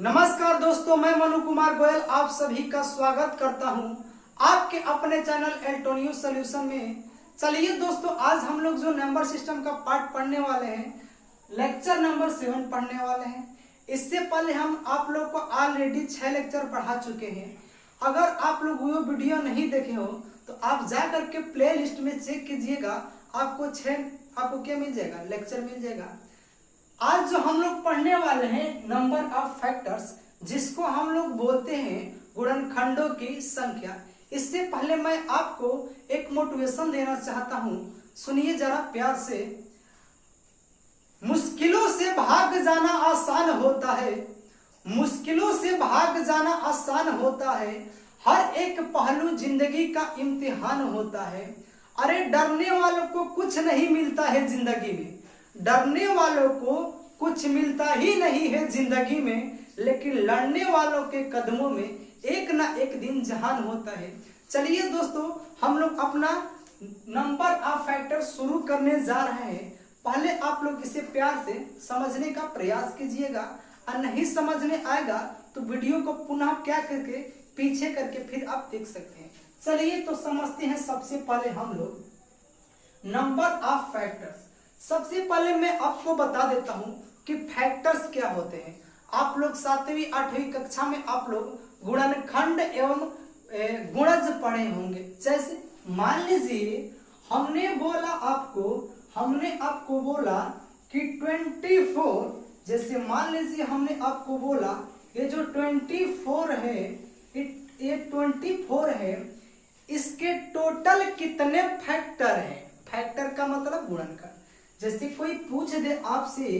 नमस्कार दोस्तों, मैं मनु कुमार गोयल आप सभी का स्वागत करता हूं आपके अपने चैनल एल्टोनियो सॉल्यूशन में। चलिए दोस्तों, आज हम लोग जो नंबर सिस्टम का पार्ट पढ़ने वाले हैं, लेक्चर नंबर 7 पढ़ने वाले हैं। इससे पहले हम आप लोग को ऑलरेडी 6 लेक्चर पढ़ा चुके हैं। अगर आप लोग वो वीडियो नहीं देखे हो तो आप जा करके प्ले लिस्ट में चेक कीजिएगा, आपको क्या मिल जाएगा, लेक्चर मिल जाएगा। आज जो हम लोग पढ़ने वाले हैं नंबर ऑफ फैक्टर्स, जिसको हम लोग बोलते हैं गुणनखंडों की संख्या। इससे पहले मैं आपको एक मोटिवेशन देना चाहता हूं, सुनिए जरा प्यार से। मुश्किलों से भाग जाना आसान होता है, मुश्किलों से भाग जाना आसान होता है, हर एक पहलू जिंदगी का इम्तिहान होता है। अरे डरने वालों को कुछ नहीं मिलता है जिंदगी में, डरने वालों को कुछ मिलता ही नहीं है जिंदगी में, लेकिन लड़ने वालों के कदमों में एक ना एक दिन जहान होता है। चलिए दोस्तों, हम लोग अपना नंबर ऑफ फैक्टर शुरू करने जा रहे हैं। पहले आप लोग इसे प्यार से समझने का प्रयास कीजिएगा, और नहीं समझने आएगा तो वीडियो को पुनः क्या करके पीछे करके फिर आप देख सकते हैं। चलिए तो समझते हैं। सबसे पहले हम लोग नंबर ऑफ फैक्टर्स। सबसे पहले मैं आपको बता देता हूं कि फैक्टर्स क्या होते हैं। आप लोग 7वीं 8वीं कक्षा में आप लोग गुणनखंड एवं गुणज पढ़े होंगे। जैसे मान लीजिए हमने आपको बोला कि 24, जैसे मान लीजिए हमने आपको बोला ये जो 24 है, ये 24 है, इसके टोटल कितने फैक्टर हैं। फैक्टर का मतलब गुणनखंड। जैसे कोई पूछ दे आपसे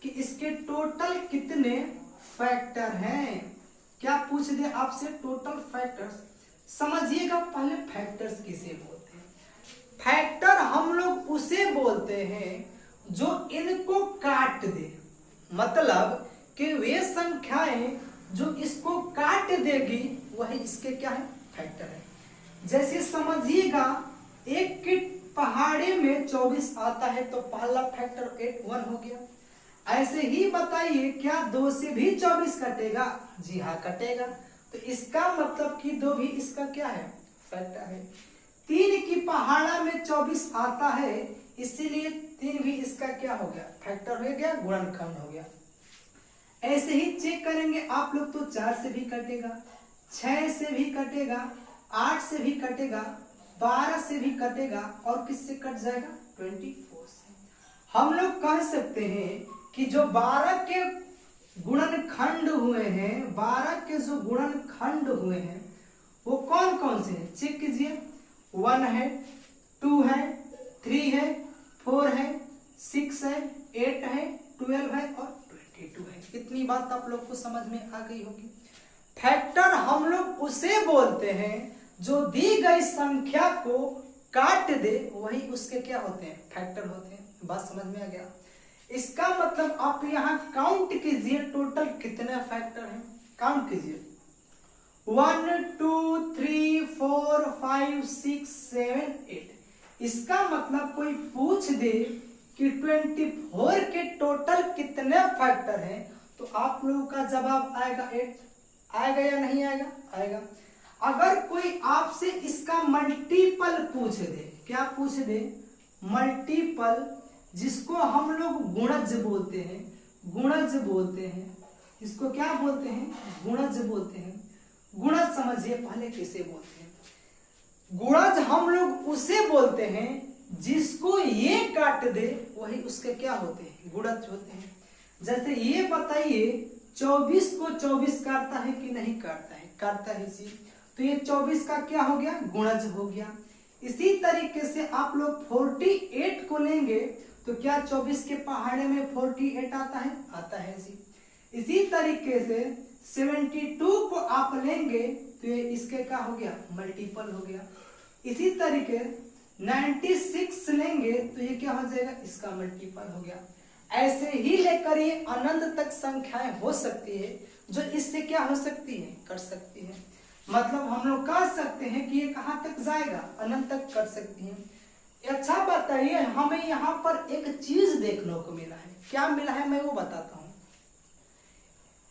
कि इसके टोटल कितने फैक्टर हैं, क्या पूछ दे आपसे टोटल फैक्टर्स, समझिएगा पहले फैक्टर्स किसे बोलते हैं। फैक्टर हम लोग उसे बोलते हैं जो इनको काट दे, मतलब कि वे संख्याएं जो इसको काट देगी वही इसके क्या है, फैक्टर है। जैसे समझिएगा एक की पहाड़े में 24 आता है तो पहला फैक्टर 1 हो गया। ऐसे ही बताइए क्या 2 से भी 24 कटेगा? जी हाँ कटेगा। तो इसका मतलब कि 2 भी इसका क्या है, फैक्टर है। 3 की पहाड़ा में 24 आता है, इसीलिए 3 भी इसका क्या हो गया, फैक्टर हो गया, गुणनखंड हो गया। ऐसे ही चेक करेंगे आप लोग तो 4 से भी कटेगा, 6 से भी कटेगा, 8 से भी कटेगा, 12 से भी कटेगा, और किससे कट जाएगा, 24 से। हम लोग कह सकते हैं कि जो 12 के गुणनखंड हुए हैं, 12 के जो गुणनखंड हुए हैं वो कौन कौन से हैं, चेक कीजिए। 1 है, 2 है, 3 है, 4 है, 6 है, 8 है, 12 है और 22 है। इतनी बात आप लोग को समझ में आ गई होगी। फैक्टर हम लोग उसे बोलते हैं जो दी गई संख्या को काट दे, वही उसके क्या होते हैं, फैक्टर होते हैं। बात समझ में आ गया। इसका मतलब आप यहाँ काउंट कीजिए टोटल कितने फैक्टर हैं, काउंट कीजिए। 1 2 3 4 5 6 7 8। इसका मतलब कोई पूछ दे कि 24 के टोटल कितने फैक्टर हैं, तो आप लोगों का जवाब आएगा 8। आएगा या नहीं आएगा, आएगा। अगर कोई आपसे इसका मल्टीपल पूछ दे, क्या पूछ दे, मल्टीपल, जिसको हम लोग गुणज बोलते हैं, गुणज बोलते हैं, इसको क्या बोलते हैं, गुणज बोलते हैं। गुणज समझिए पहले किसे बोलते हैं। गुणज हम लोग उसे बोलते हैं जिसको ये काट दे वही उसके क्या होते हैं, गुणज होते हैं। जैसे ये बताइए 24 को 24 काटता है कि नहीं काटता है, काटता है जी, तो ये 24 का क्या हो गया, गुणज हो गया। इसी तरीके से आप लोग 48 को लेंगे तो क्या 24 के पहाड़े में 48 आता है, आता है जी। इसी तरीके से 72 को आप लेंगे तो ये इसके क्या हो गया, मल्टीपल हो गया। इसी तरीके 96 लेंगे तो ये क्या हो जाएगा, इसका मल्टीपल हो गया। ऐसे ही लेकर ये अनंत तक संख्याएं हो सकती है जो इससे क्या हो सकती है, कर सकती है। मतलब हम लोग कह सकते हैं कि ये कहां तक जाएगा, अनंत तक कर सकती है। अच्छा बताइए, हमें यहाँ पर एक चीज देखने को मिला है, क्या मिला है मैं वो बताता हूं।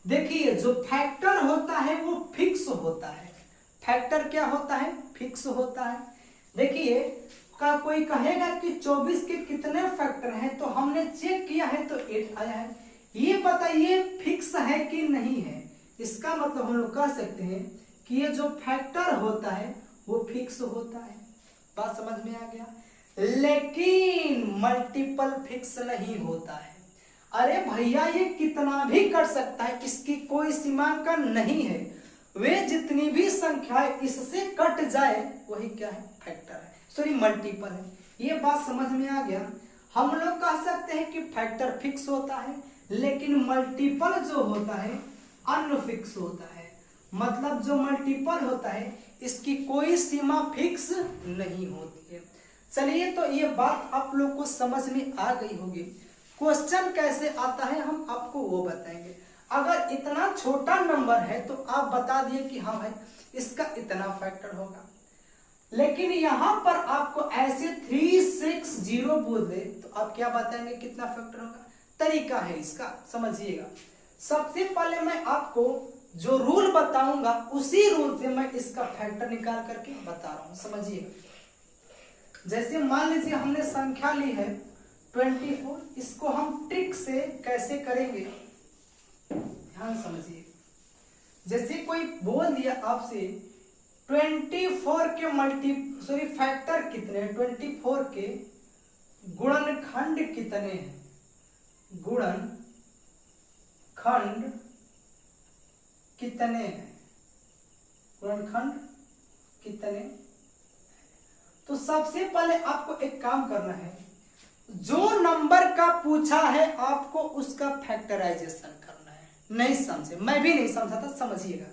देखिए जो फैक्टर होता है वो फिक्स होता है। फैक्टर क्या होता है? फिक्स होता है। देखिए का कोई कहेगा कि 24 के कितने फैक्टर हैं, तो हमने चेक किया है तो 8 आया है। ये बताइए फिक्स है कि नहीं है? इसका मतलब हम लोग कह सकते हैं कि ये जो फैक्टर होता है वो फिक्स होता है। बात समझ में आ गया? लेकिन मल्टीपल फिक्स नहीं होता है। अरे भैया ये कितना भी कर सकता है, इसकी कोई सीमांकन नहीं है। वे जितनी भी संख्या इससे कट जाए वही क्या है? फैक्टर है, सॉरी मल्टीपल है। ये बात समझ में आ गया? हम लोग कह सकते हैं कि फैक्टर फिक्स होता है, लेकिन मल्टीपल जो होता है अनफिक्स होता है। मतलब जो मल्टीपल होता है इसकी कोई सीमा फिक्स नहीं होती है। चलिए तो ये बात आप लोग को समझ में आ गई होगी। क्वेश्चन कैसे आता है हम आपको वो बताएंगे। अगर इतना छोटा नंबर है तो आप बता दिए कि हाँ भाई इसका इतना फैक्टर होगा, लेकिन यहां पर आपको ऐसे 360 बोल दे तो आप क्या बताएंगे कितना फैक्टर होगा? तरीका है इसका, समझिएगा। सबसे पहले मैं आपको जो रूल बताऊंगा उसी रूल से मैं इसका फैक्टर निकाल करके बता रहा हूं, समझिएगा। जैसे मान लीजिए हमने संख्या ली है 24, इसको हम ट्रिक से कैसे करेंगे ध्यान समझिए। जैसे कोई बोल दिया आपसे 24 के फैक्टर कितने हैं, 24 के गुणनखंड कितने हैं, गुणनखंड कितने हैं, गुणनखंड कितने। तो सबसे पहले आपको एक काम करना है, जो नंबर का पूछा है आपको उसका फैक्टराइजेशन करना है। नहीं समझे? मैं भी नहीं समझा था, समझिएगा।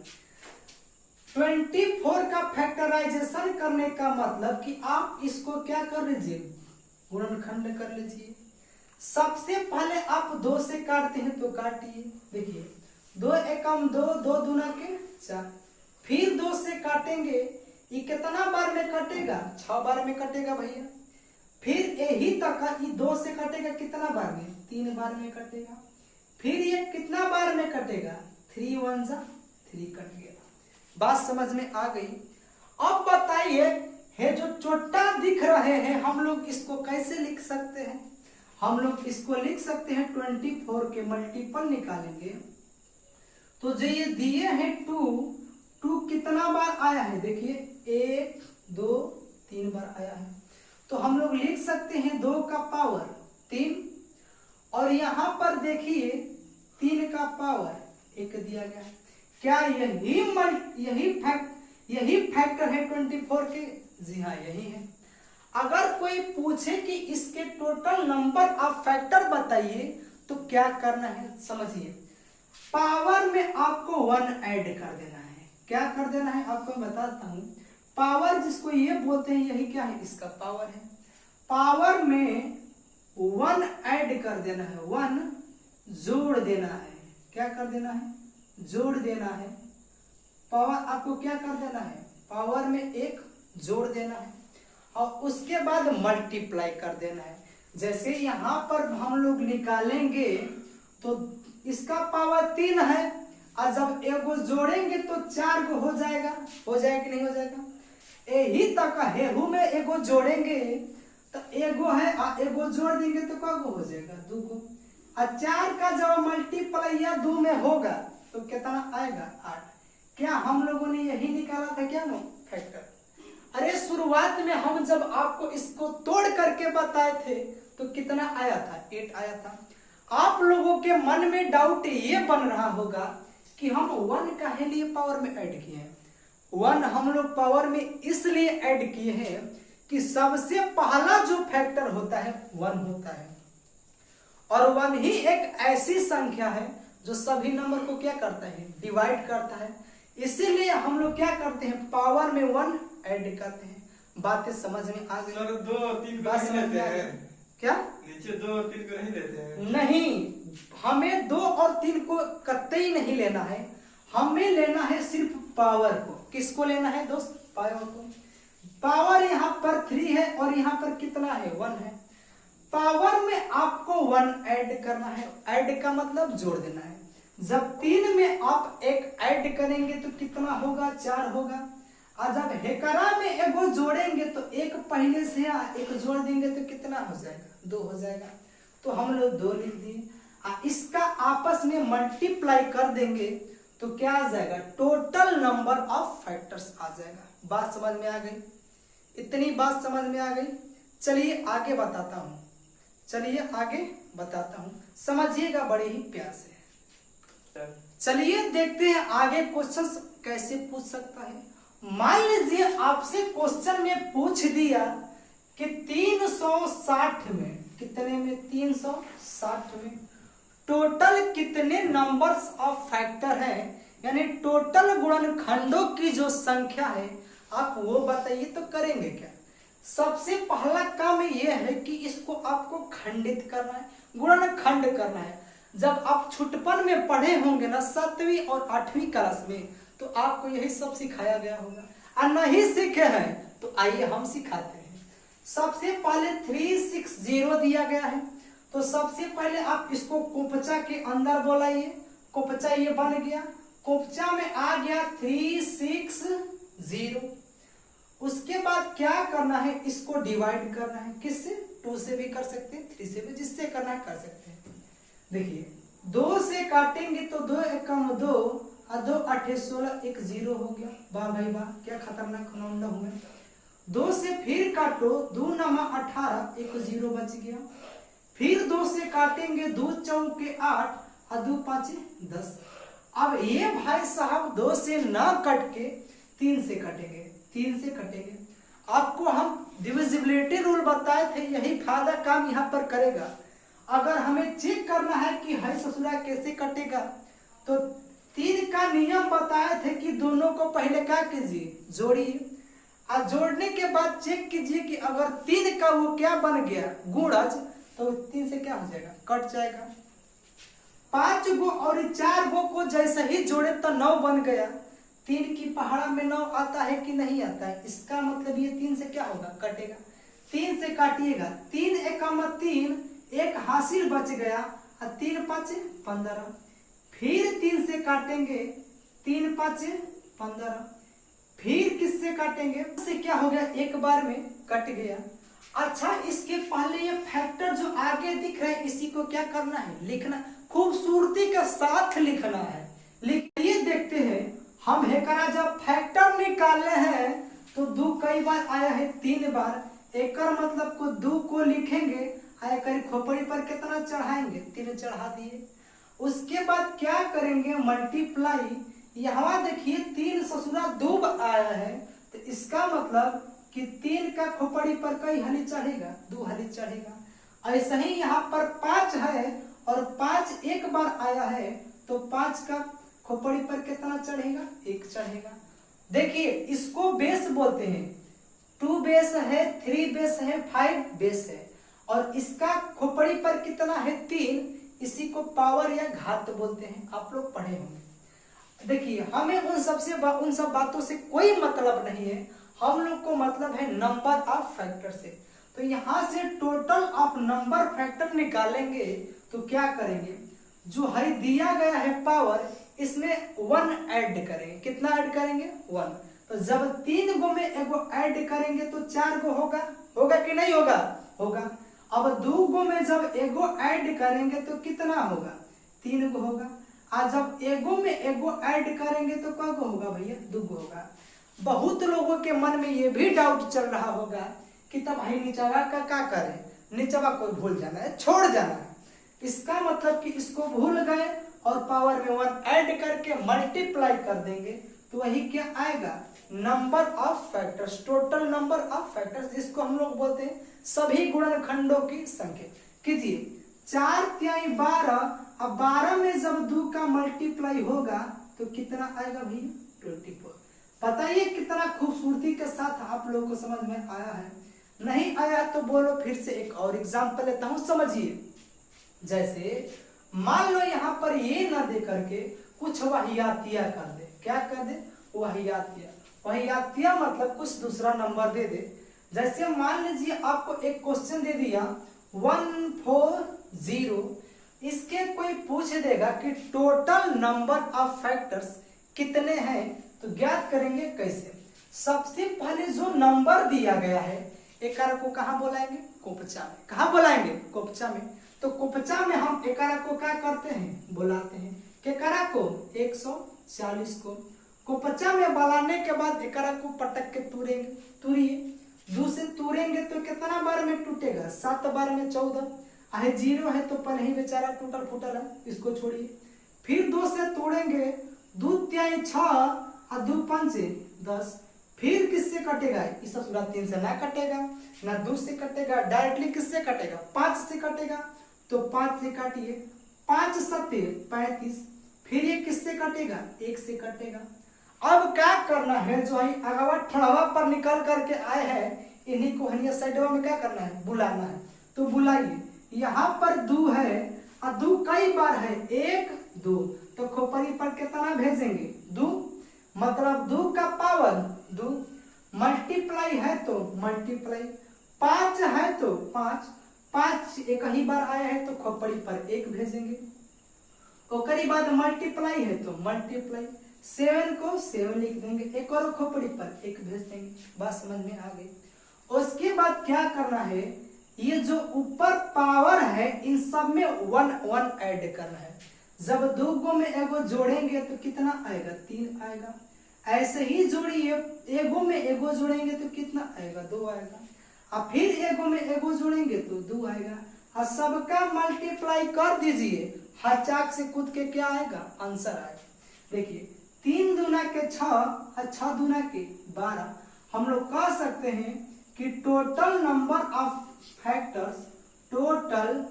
24 का फैक्टराइजेशन करने का मतलब कि आप इसको क्या कर लीजिए, गुणनखंड कर लीजिए। सबसे पहले आप 2 से काटते हैं तो काटिए। देखिए 2 एकम 2, 2 दूना के 4। फिर 2 से काटेंगे, ये कितना बार में कटेगा? 6 बार में कटेगा भैया। फिर यही तक ये 2 से कटेगा कितना बार में? 3 बार में कटेगा। फिर ये कितना बार में कटेगा? 3 1 जा 3 कट गया। बात समझ में आ गई? अब बताइए है जो छोटा दिख रहे हैं हम लोग इसको कैसे लिख सकते हैं? हम लोग इसको लिख सकते हैं 24 के मल्टीपल निकालेंगे तो जो ये दिए हैं 2 कितना बार आया है? देखिए 1 2 3 बार आया है। तो हम लोग लिख सकते हैं 2 का पावर 3, और यहां पर देखिए 3 का पावर 1 दिया गया। क्या यही फैक्टर है 24 के? जी हाँ यही है। अगर कोई पूछे कि इसके टोटल नंबर आप फैक्टर बताइए तो क्या करना है समझिए। पावर में आपको 1 ऐड कर देना है। क्या कर देना है आपको मैं बताता हूं। पावर जिसको ये बोलते हैं यही क्या है? इसका पावर है। पावर में 1 ऐड कर देना है, 1 जोड़ देना है। क्या कर देना है? जोड़ देना है। पावर आपको क्या कर देना है? पावर में 1 जोड़ देना है और उसके बाद मल्टीप्लाई कर देना है। जैसे यहां पर हम लोग निकालेंगे तो इसका पावर 3 है, और जब एगो जोड़ेंगे तो 4 को हो जाएगा कि नहीं हो जाएगा? यही तक हेहू में एगो जोड़ेंगे तो एगो है, एगो जोड़ देंगे तो कगो हो जाएगा? 2 को। और 4 का जब मल्टीप्लाई या 2 में होगा तो कितना आएगा? 8। क्या हम लोगों ने यही निकाला था क्या वो फैक्टर? अरे शुरुआत में हम जब आपको इसको तोड़ करके बताए थे तो कितना आया था? 8 आया था। आप लोगों के मन में डाउट ये बन रहा होगा कि हम 1 काहे लिए पावर में ऐड किए हैं। 1 हम लोग पावर में इसलिए ऐड किए हैं कि सबसे पहला जो फैक्टर होता है 1 होता है, और 1 ही एक ऐसी संख्या है जो सभी नंबर को क्या करता है? डिवाइड करता है। इसीलिए हम लोग क्या करते हैं? पावर में 1 ऐड करते हैं। बातें समझ में आ गई? सर 2 और 3 को बात नहीं समझ में लेते आ गई? हैं क्या नीचे 2 और 3 को नहीं लेते हैं? नहीं, हमें 2 और 3 को कतई नहीं लेना है। हमें लेना है सिर्फ पावर को। किसको लेना है दोस्त? पावर को। पावर यहाँ पर 3 है और यहाँ पर कितना है? 1 है। पावर में आपको 1 ऐड करना है। ऐड का मतलब जोड़ देना है। जब 3 में आप एक ऐड करेंगे तो कितना होगा, 4 होगा। और जब हेकरा में एगो जोड़ेंगे तो एक पहले से एक जोड़ देंगे तो कितना हो जाएगा, 2 हो जाएगा। तो हम लोग 2 लिख दिए। इसका आपस में मल्टीप्लाई कर देंगे तो क्या आ जाएगा, टोटल नंबर ऑफ फैक्टर्स आ जाएगा। बात समझ में आ गई, इतनी बात समझ में आ गई। चलिए आगे बताता हूं, चलिए आगे बताता हूं, समझिएगा बड़े ही प्यार से। चलिए देखते हैं आगे क्वेश्चन कैसे पूछ सकता है। मान लीजिए आपसे क्वेश्चन में पूछ दिया कि 360 में, कितने में, 360 में टोटल कितने नंबर्स ऑफ फैक्टर हैं, यानी टोटल गुणनखंडों की जो संख्या है आप वो बताइए। तो करेंगे क्या, सबसे पहला काम यह है कि इसको आपको खंडित करना है, गुणनखंड करना है। जब आप छुटपन में पढ़े होंगे ना 7वीं और 8वीं क्लास में, तो आपको यही सब सिखाया गया होगा। और नहीं सीखे हैं तो आइए हम सिखाते हैं। सबसे पहले 360 दिया गया है, तो सबसे पहले आप इसको कोपचा के अंदर बोलाइए। कोपचा ये बन गया, कोपचा में आ गया 360। उसके बाद क्या करना है, इसको डिवाइड करना है। किससे, 2 से भी कर सकते हैं, 3 से भी, जिससे करना है कर सकते हैं। देखिए 2 से काटेंगे तो 2 एकम 2 और 2 8 16, एक 0 हो गया। वाह भाई वाह, क्या खतरनाक खनौंडा हुआ। 2 से फिर काटो, 2 9 18, एक 0 बच गया। फिर 2 से काटेंगे, 2 चौके 8 और 2 5 10। अब ये भाई साहब 2 से ना कट के 3 से कटेंगे, 3 से कटेंगे। आपको हम डिविजिबिलिटी रूल बताए थे, यही फायदा काम यहाँ पर करेगा। अगर हमें चेक करना है कि है ससुरा कैसे कटेगा, तो 3 का नियम बताए थे कि दोनों को पहले क्या कीजिए, जोड़िए। और जोड़ने के बाद चेक कीजिए कि अगर 3 का वो क्या बन गया, गुणज, तो 3 से क्या हो जाएगा, कट जाएगा। 5 गो और 4 गो को जैसे ही जोड़े तो 9 बन गया। 3 की पहाड़ा में 9 आता है कि नहीं आता है, इसका मतलब ये 3 से क्या होगा, कटेगा। 3 से काटिएगा, 3 एकम 3, एक हासिल बच गया, और 3 5 15। फिर 3 से काटेंगे, 3 5 15। फिर किससे काटेंगे, इससे क्या हो गया, एक बार में कट गया। अच्छा, इसके पहले ये फैक्टर जो आगे दिख रहा है, इसी को क्या करना है, लिखना, खूबसूरती के साथ लिखना है। लिखिए, देखते हैं हम हेकरा जब फैक्टर निकाले हैं तो 2 कई बार आया है, 3 बार। एक मतलब को 2 को लिखेंगे, आया खोपड़ी पर कितना चढ़ाएंगे, 3 चढ़ा दिए। उसके बाद क्या करेंगे, मल्टीप्लाई। यहाँ देखिए 3 ससुरा 2 आया है, तो इसका मतलब कि 3 का खोपड़ी पर कई हली चढ़ेगा, 2 हली चढ़ेगा। ऐसा ही यहाँ पर 5 है और 5 एक बार आया है, तो 5 का खोपड़ी पर कितना चढ़ेगा, 1 चढ़ेगा। देखिए इसको बेस बोलते हैं, 2 बेस है, 3 बेस है, 5 बेस है, और इसका खोपड़ी पर कितना है, 3। इसी को पावर या घात बोलते हैं, आप लोग पढ़े होंगे। देखिए हमें उन सब बातों से कोई मतलब नहीं है, हम लोग को मतलब है नंबर ऑफ फैक्टर से। तो यहां से टोटल ऑफ नंबर फैक्टर निकालेंगे तो क्या करेंगे, जो है दिया गया है पावर, इसमें 1 ऐड करेंगे। कितना ऐड करेंगे, 1। तो जब 3 गो में एगो ऐड करेंगे तो 4 गो होगा, होगा कि नहीं होगा, होगा। अब 2 गो में जब एगो ऐड करेंगे तो कितना होगा, 3 गो होगा। आज जब एगो में एगो ऐड करेंगे तो क्या गो होगा भैया, 2 गो होगा। बहुत लोगों के मन में ये भी डाउट चल रहा होगा कि तब भाई निचवा का क्या करें, निचवा कोई भूल जाना है, छोड़ जाना है। इसका मतलब कि इसको भूल गए और पावर में 1 ऐड करके मल्टीप्लाई कर देंगे, तो वही क्या आएगा, number of factors, total number of factors, जिसको हम लोग बोलते हैं सभी गुणनखंडों की संख्या। कीजिए 4 तिहाई 12, अब 12 में जब 2 का मल्टीप्लाई होगा तो कितना आएगा भैया, 24। बताइए कितना खूबसूरती के साथ आप लोगों को समझ में आया है। नहीं आया तो बोलो, फिर से एक और एग्जांपल लेता हूं, समझिए। जैसे मान लो यहाँ पर ये ना दे करके कुछ वाहियातिया कर दे, क्या कर दे, वाहियातिया। वाहियातिया मतलब कुछ दूसरा नंबर दे दे। जैसे मान लीजिए आपको एक क्वेश्चन दे दिया 140, इसके कोई पूछ देगा कि टोटल नंबर ऑफ फैक्टर्स कितने हैं, तो ज्ञात करेंगे कैसे। सबसे पहले जो नंबर दिया गया है एकरा को कहाँ बोलाएंगे, कोपचा में। कहाँ बोलाएंगे, कोपचा में। तो कोपचा में हम एकरा को क्या करते हैं, बुलाते हैं। केकरा को, 140 को। कोपचा में बुलाने के बाद एकरा को पटक के तूरेंगे, तूरिए। 2 से तूरेंगे तो कितना बार में टूटेगा, 7 बार में 14। आहे 0 है तो पहले ही बेचारा टूटल फूटल है, इसको छोड़िए। फिर 2 से तोड़ेंगे, 2 तिहाई 6 और 2 पंचे 10। फिर किससे कटेगा, इस सूरा 3 से ना कटेगा, ना 2 से कटेगा, डायरेक्टली किससे कटेगा, 5 से कटेगा। तो 5 से काटिए, 5 7 35। फिर ये किससे कटेगा, 1 से कटेगा। अब क्या करना है, जो है अगवा ठड़वा पर निकल करके आए हैं, इन्हीं को हनिया साइडवा में क्या करना है, बुलाना है। तो बुलाइए, यहाँ पर 2 है और 2 कई बार है, 1 2। तो खोपड़ी पर कितना भेजेंगे, 2। मतलब 2 का पावर 2। मल्टीप्लाई है तो मल्टीप्लाई, 5 है तो 5। 5 एक ही बार आया है तो खोपड़ी पर 1 भेजेंगे। ओकरी बाद मल्टीप्लाई है तो मल्टीप्लाई, 7 को 7 लिख देंगे, एक और खोपड़ी पर 1 भेज देंगे। बात समझ में आ गई। उसके बाद क्या करना है, ये जो ऊपर पावर है इन सब में 1 1 ऐड करना है। जब 2 को में एगो जोड़ेंगे तो कितना आएगा, 3 आएगा। ऐसे ही जोड़िए, एगो में एगो जोड़ेंगे तो कितना आएगा, 2 आएगा। और फिर एगो में एगो जोड़ेंगे तो 2 आएगा। और सबका मल्टीप्लाई कर दीजिए, हर चाक से कूद के क्या आएगा, आंसर आएगा। देखिए 3 दूना के 6 और 6 दूना के 12। हम लोग कह सकते हैं कि total number of factors, total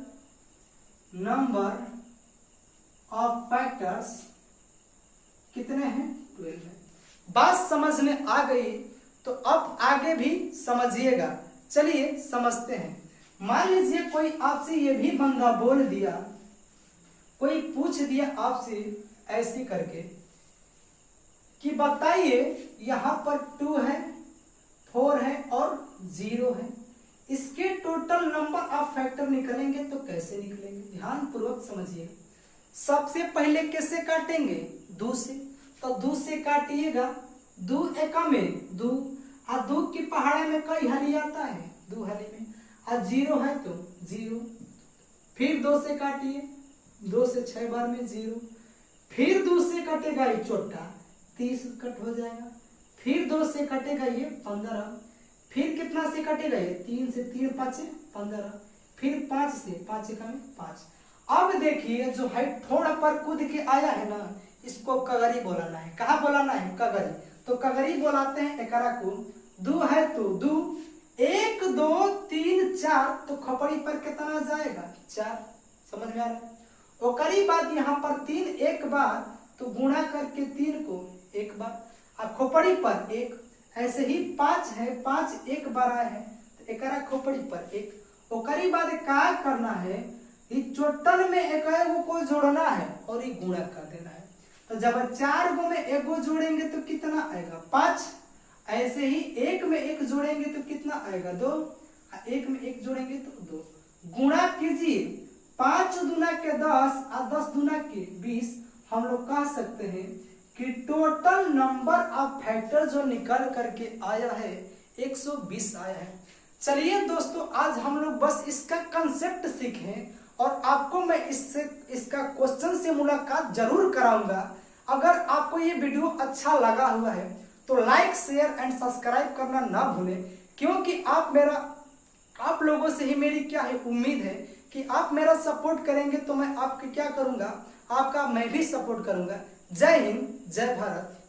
number of factors कितने हैं, 12 है। बात समझ में आ गई तो अब आगे भी समझिएगा। चलिए समझते हैं। मान लीजिए कोई आपसे ये भी बंदा बोल दिया, कोई पूछ दिया आपसे ऐसे करके कि बताइए यहाँ पर 2 है, 4 है और 0 है, इसके टोटल नंबर ऑफ फैक्टर निकलेंगे तो कैसे निकलेंगे, ध्यान पूर्वक समझिए। सबसे पहले कैसे काटेंगे, 2 से। तो 2 से काटिएगा, 2 एकम में 2 और 2 की पहाड़े में कई हली आता है, 2 हली में। और 0 है तो 0। फिर 2 से काटिए, 2 से 6 बार में 0। फिर 2 से कटेगा ये चोटा, 30 कट हो जाएगा। फिर 2 से कटेगा ये 15। फिर कितना से कटेगा ये, 3 से 3 5 15। फिर 5 से 5 एकम 5। अब देखिए जो है थोड़ा पर कूद के आया है ना, इसको कगरी बोलाना है। कहाँ बोलाना है, कगरी। तो कगरी बोलाते हैं एकरा को। 2 है तो 2, 1 2 3 4। तो खोपड़ी पर कितना जाएगा, 4। समझ में आ रहा है। ओकरी बाद यहाँ पर 3 एक बार, तो गुणा करके 3 को 1 बार और खोपड़ी पर 1। ऐसे ही 5 है, 5 एक बार आया है तो एकरा खोपड़ी पर 1। ओकरी बाद क्या करना है, चोटल में एक को जोड़ना है और ये गुणा कर देना है। तो जब 4 गो में एगो जोड़ेंगे तो कितना आएगा, 5। ऐसे ही 1 में 1 जोड़ेंगे तो कितना आएगा, 2। 1 में 1 जोड़ेंगे तो 2। गुणा कीजिए, 5 दूना के 10 और 10 दूना के 20। हम लोग कह सकते हैं कि टोटल नंबर ऑफ फैक्टर जो निकल करके आया है 120 आया है। चलिए दोस्तों, आज हम लोग बस इसका कंसेप्ट सीखें और आपको मैं इसका क्वेश्चन से मुलाकात जरूर कराऊंगा। अगर आपको ये वीडियो अच्छा लगा हुआ है तो लाइक शेयर एंड सब्सक्राइब करना ना भूलें, क्योंकि आप लोगों से ही मेरी क्या है उम्मीद है कि आप मेरा सपोर्ट करेंगे तो मैं आपके क्या करूंगा, आपका मैं भी सपोर्ट करूंगा। जय हिंद, जय भारत।